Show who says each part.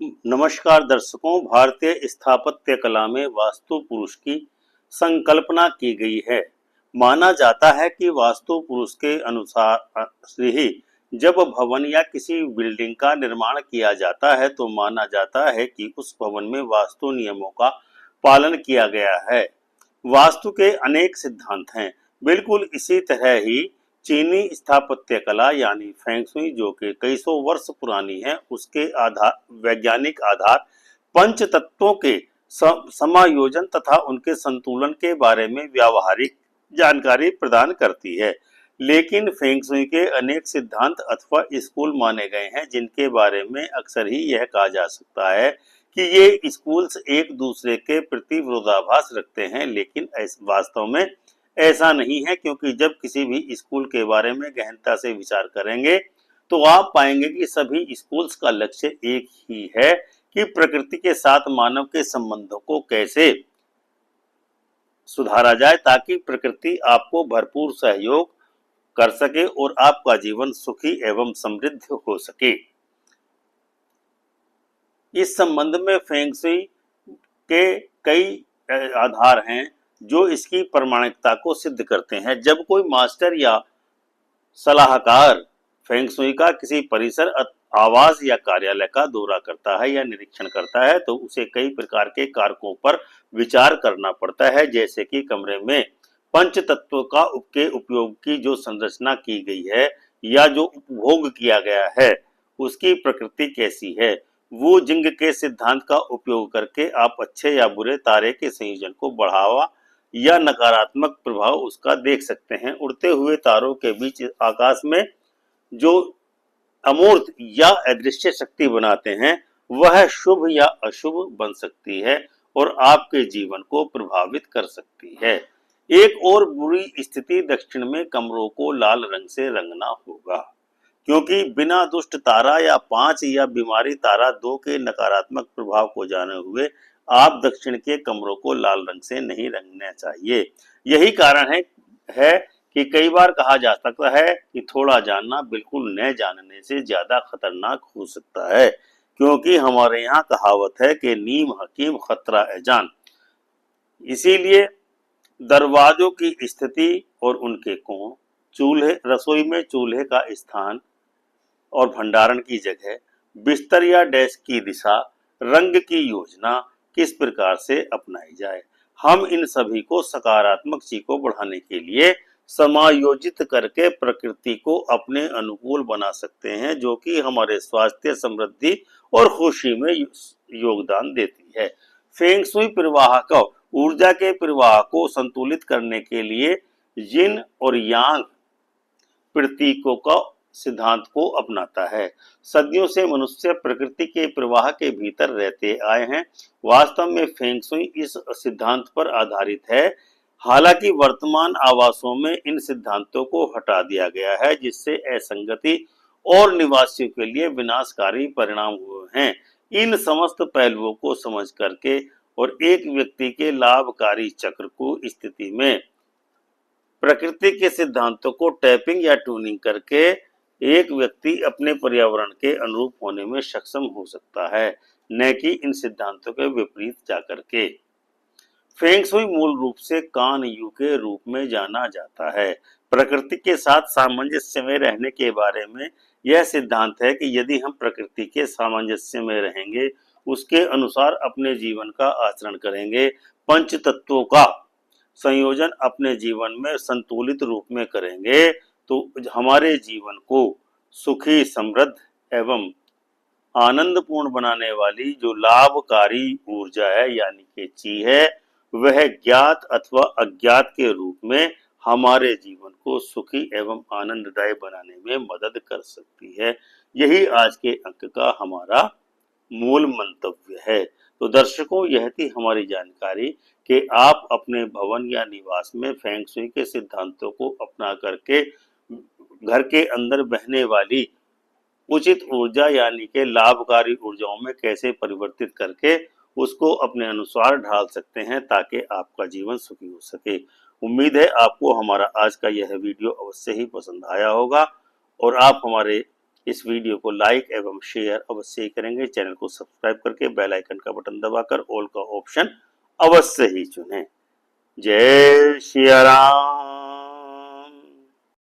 Speaker 1: नमस्कार दर्शकों, भारतीय स्थापत्य कला में वास्तु पुरुष की संकल्पना की गई है। माना जाता है कि वास्तु पुरुष के अनुसार से ही जब भवन या किसी बिल्डिंग का निर्माण किया जाता है तो माना जाता है कि उस भवन में वास्तु नियमों का पालन किया गया है। वास्तु के अनेक सिद्धांत हैं। बिल्कुल इसी तरह ही चीनी स्थापत्य कला यानी फेंग शुई जो कि कई सौ वर्ष पुरानी है, उसके आधार वैज्ञानिक आधार पंच तत्वों के समायोजन तथा उनके संतुलन के बारे में व्यावहारिक जानकारी प्रदान करती है। लेकिन फेंग शुई के अनेक सिद्धांत अथवा स्कूल माने गए हैं जिनके बारे में अक्सर ही यह कहा जा सकता है कि ये स्कूल्स एक दूसरे के प्रति विरोधाभास रखते हैं, लेकिन वास्तव में ऐसा नहीं है, क्योंकि जब किसी भी स्कूल के बारे में गहनता से विचार करेंगे तो आप पाएंगे कि सभी स्कूल्स का लक्ष्य एक ही है कि प्रकृति के साथ मानव के संबंधों को कैसे सुधारा जाए ताकि प्रकृति आपको भरपूर सहयोग कर सके और आपका जीवन सुखी एवं समृद्ध हो सके। इस संबंध में फेंग शुई के कई आधार हैं जो इसकी प्रामाणिकता को सिद्ध करते हैं। जब कोई मास्टर या सलाहकार फेंग शुई का किसी परिसर, आवास या कार्यालय का दौरा करता है या निरीक्षण करता है तो उसे कई प्रकार के कारकों पर विचार करना पड़ता है, जैसे कि कमरे में पंच तत्व के उपयोग की जो संरचना की गई है या जो उपभोग किया गया है उसकी प्रकृति कैसी है। वो जिंग के सिद्धांत का उपयोग करके आप अच्छे या बुरे तारे के संयोजन को बढ़ावा या नकारात्मक प्रभाव उसका देख सकते हैं। उड़ते हुए तारों के बीच आकाश में जो अमूर्त या अदृश्य शक्ति बनाते हैं वह शुभ या अशुभ बन सकती है और आपके जीवन को प्रभावित कर सकती है। एक और बुरी स्थिति दक्षिण में कमरों को लाल रंग से रंगना होगा, क्योंकि बिना दुष्ट तारा या 5 या बीमारी तारा 2 के नकारात्मक प्रभाव को जाने हुए आप दक्षिण के कमरों को लाल रंग से नहीं रंगना चाहिए। यही कारण है कि कई बार कहा जा सकता है कि थोड़ा जानना बिल्कुल न जानने से ज्यादा खतरनाक हो सकता है, क्योंकि हमारे यहाँ कहावत है कि नीम हकीम खतरा है जान। इसीलिए दरवाजों की स्थिति और उनके कोण, चूल्हे, रसोई में चूल्हे का स्थान और भंडारण की जगह, बिस्तर या डेस्क की दिशा, रंग की योजना किस प्रकार से अपनाई जाए। हम इन सभी को सकारात्मक चीज को बढ़ाने के लिए समायोजित करके प्रकृति को अपने अनुकूल बना सकते हैं, जो कि हमारे स्वास्थ्य, समृद्धि और खुशी में योगदान देती है। फेंग शुई प्रवाह को, ऊर्जा के प्रवाह को संतुलित करने के लिए यिन और यांग प्रतीकों का सिद्धांत को अपनाता है। सदियों से मनुष्य प्रकृति के प्रवाह के भीतर रहते आए हैं। वास्तव में फेंग शुई इस सिद्धांत पर आधारित है। हालांकि वर्तमान आवासों में इन सिद्धांतों को हटा दिया गया है, जिससे असंगति और निवासियों के लिए विनाशकारी परिणाम हुए हैं। इन समस्त पहलुओं को समझ करके और एक व्यक्ति के लाभकारी चक्र को स्थिति में प्रकृति के सिद्धांतों को टैपिंग या ट्यूनिंग करके एक व्यक्ति अपने पर्यावरण के अनुरूप होने में सक्षम हो सकता है, न कि इन सिद्धांतों के विपरीत जाकर के। फेंग शुई मूल रूप से कान यू के रूप में जाना जाता है। प्रकृति के साथ सामंजस्य में रहने के बारे में यह सिद्धांत है कि यदि हम प्रकृति के सामंजस्य में रहेंगे, उसके अनुसार अपने जीवन का आचरण करेंगे, पंच तत्वों का संयोजन अपने जीवन में संतुलित रूप में करेंगे, तो हमारे जीवन को सुखी, समृद्ध एवं आनंदपूर्ण बनाने वाली जो लाभकारी ऊर्जा है यानी कि ची है, वह ज्ञात अथवा अज्ञात के रूप में हमारे जीवन को सुखी एवं आनंददायी बनाने में मदद कर सकती है। यही आज के अंक का हमारा मूल मंतव्य है। तो दर्शकों, यह थी हमारी जानकारी कि आप अपने भवन या निवास में फेंग शुई के सिद्धांतों को अपना करके घर के अंदर बहने वाली उचित ऊर्जा यानी कि लाभकारी ऊर्जाओं में कैसे परिवर्तित करके उसको अपने अनुसार ढाल सकते हैं ताकि आपका जीवन सुखी हो सके। उम्मीद है आपको हमारा आज का यह वीडियो अवश्य ही पसंद आया होगा और आप हमारे इस वीडियो को लाइक एवं शेयर अवश्य ही करेंगे। चैनल को सब्सक्राइब करके बेल आइकन का बटन दबाकर ऑल का ऑप्शन अवश्य ही चुनें। जय सिया राम।